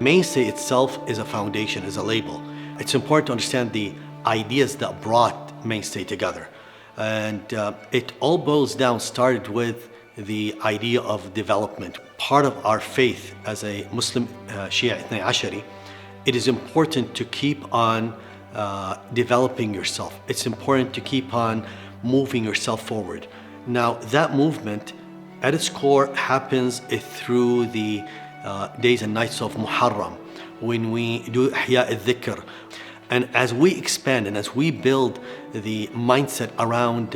Mainstay itself is a foundation, is a label. It's important to understand the ideas that brought Mainstay together. And it all boils down, started with the idea of development. Part of our faith as a Muslim Shia Ithnai Ashari, it is important to keep on developing yourself. It's important to keep on moving yourself forward. Now, that movement at its core happens through the days and nights of Muharram, when we do Ihya al-Dhikr. And as we expand and as we build the mindset around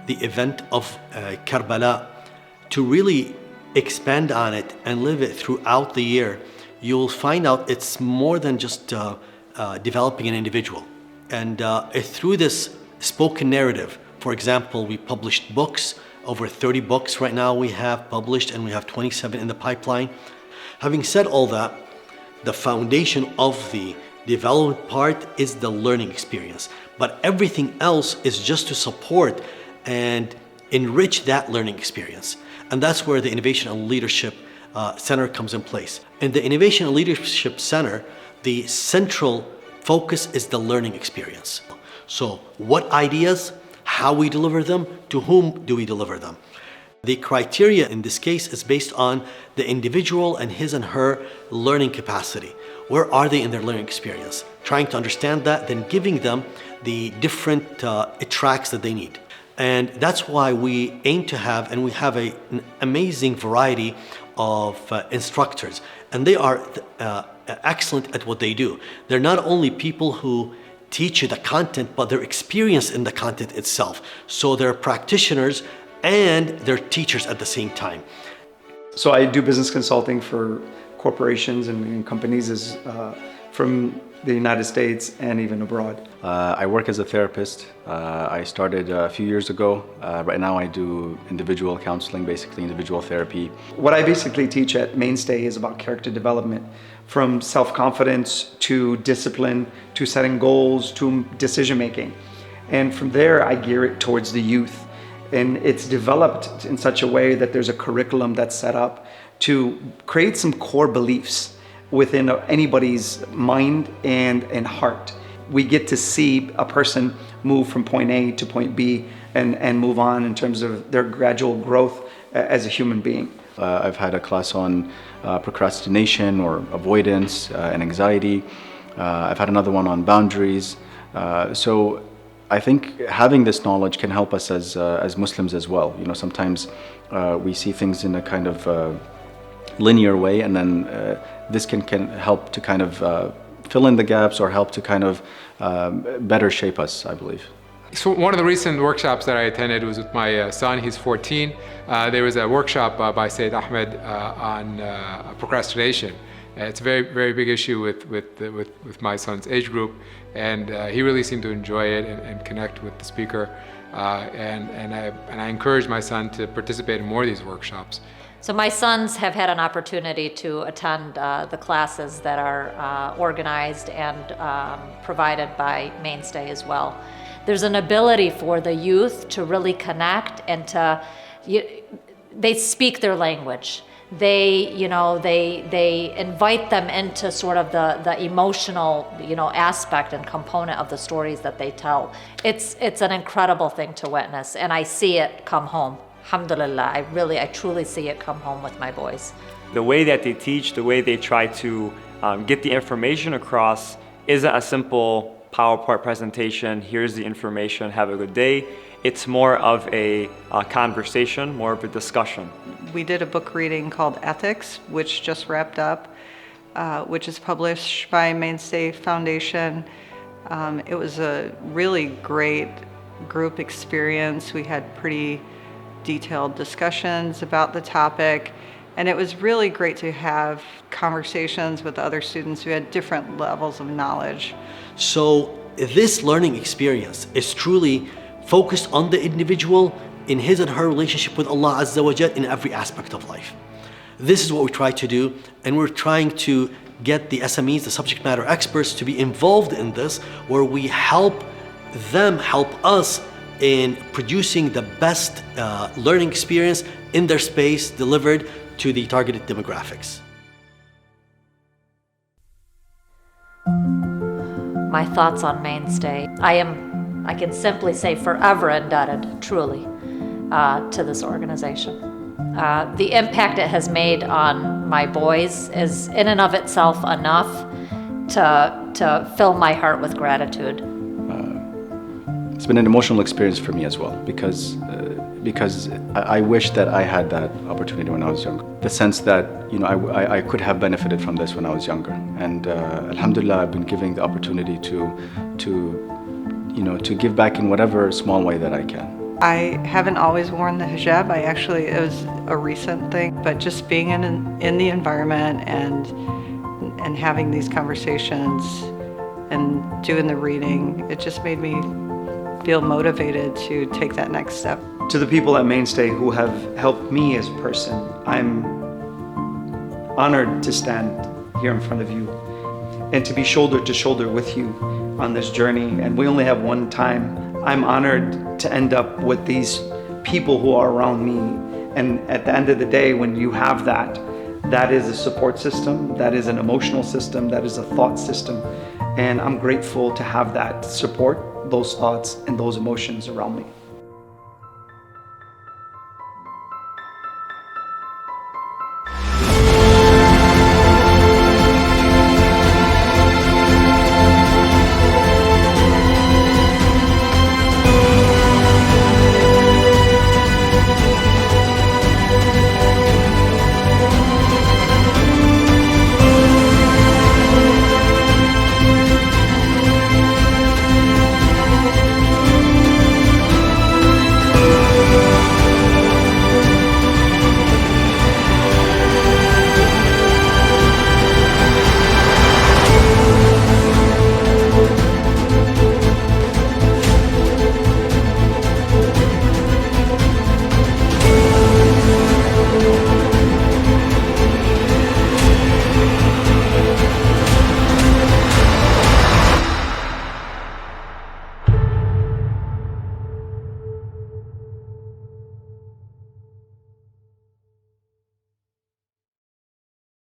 the event of Karbala, to really expand on it and live it throughout the year, you'll find out it's more than just developing an individual. And through this spoken narrative, for example, we published books, over 30 books right now we have published, and we have 27 in the pipeline. Having said all that, the foundation of the development part is the learning experience, but everything else is just to support and enrich that learning experience. And that's where the Innovation and Leadership Center comes in place. In the Innovation and Leadership Center, the central focus is the learning experience. So what ideas, how we deliver them, to whom do we deliver them? The criteria in this case is based on the individual and his and her learning capacity. Where are they in their learning experience? Trying to understand that, then giving them the different tracks that they need. And that's why we aim to have, and we have an amazing variety of instructors. And they are excellent at what they do. They're not only people who teach you the content, but they're experienced in the content itself. So they're practitioners and they're teachers at the same time. So I do business consulting for corporations and companies from the United States and even abroad. I work as a therapist. I started a few years ago. Right now I do individual counseling, basically individual therapy. What I basically teach at Mainstay is about character development, from self-confidence to discipline, to setting goals, to decision making. And from there I gear it towards the youth. And it's developed in such a way that there's a curriculum that's set up to create some core beliefs within anybody's mind and heart. We get to see a person move from point A to point B and move on in terms of their gradual growth as a human being. I've had a class on procrastination or avoidance and anxiety. I've had another one on boundaries. So I think having this knowledge can help us as Muslims as well. You know, sometimes we see things in a kind of linear way, and then this can help to kind of fill in the gaps or help to kind of better shape us, I believe. So one of the recent workshops that I attended was with my son. He's 14. There was a workshop by Sayyid Ahmed on procrastination. It's a very, very big issue with my son's age group, and he really seemed to enjoy it and connect with the speaker. And I encouraged my son to participate in more of these workshops. So my sons have had an opportunity to attend the classes that are organized and provided by Mainstay as well. There's an ability for the youth to really connect and they speak their language. They invite them into sort of the emotional, aspect and component of the stories that they tell. It's an incredible thing to witness, and I see it come home. Alhamdulillah, I truly see it come home with my boys. The way that they teach, the way they try to get the information across isn't a simple PowerPoint presentation, here's the information, have a good day. It's more of a conversation, more of a discussion. We did a book reading called Ethics, which just wrapped up, which is published by Mainstay Foundation. It was a really great group experience. We had pretty detailed discussions about the topic, and it was really great to have conversations with other students who had different levels of knowledge. So this learning experience is truly focused on the individual in his and her relationship with Allah Azza wa Jal in every aspect of life. This is what we try to do, and we're trying to get the SMEs, the subject matter experts, to be involved in this, where we help them help us in producing the best learning experience in their space delivered to the targeted demographics. my thoughts on Mainstay. I can simply say forever indebted, truly, to this organization. The impact it has made on my boys is in and of itself enough to fill my heart with gratitude. It's been an emotional experience for me as well, because I wish that I had that opportunity when I was younger. The sense that I could have benefited from this when I was younger, and alhamdulillah, I've been given the opportunity to give back in whatever small way that I can. I haven't always worn the hijab. It was a recent thing, but just being in the environment and having these conversations and doing the reading, it just made me feel motivated to take that next step. To the people at Mainstay who have helped me as a person, I'm honored to stand here in front of you and to be shoulder to shoulder with you on this journey. And we only have one time. I'm honored to end up with these people who are around me. And at the end of the day, when you have that, that is a support system, that is an emotional system, that is a thought system. And I'm grateful to have that support, those thoughts, and those emotions around me.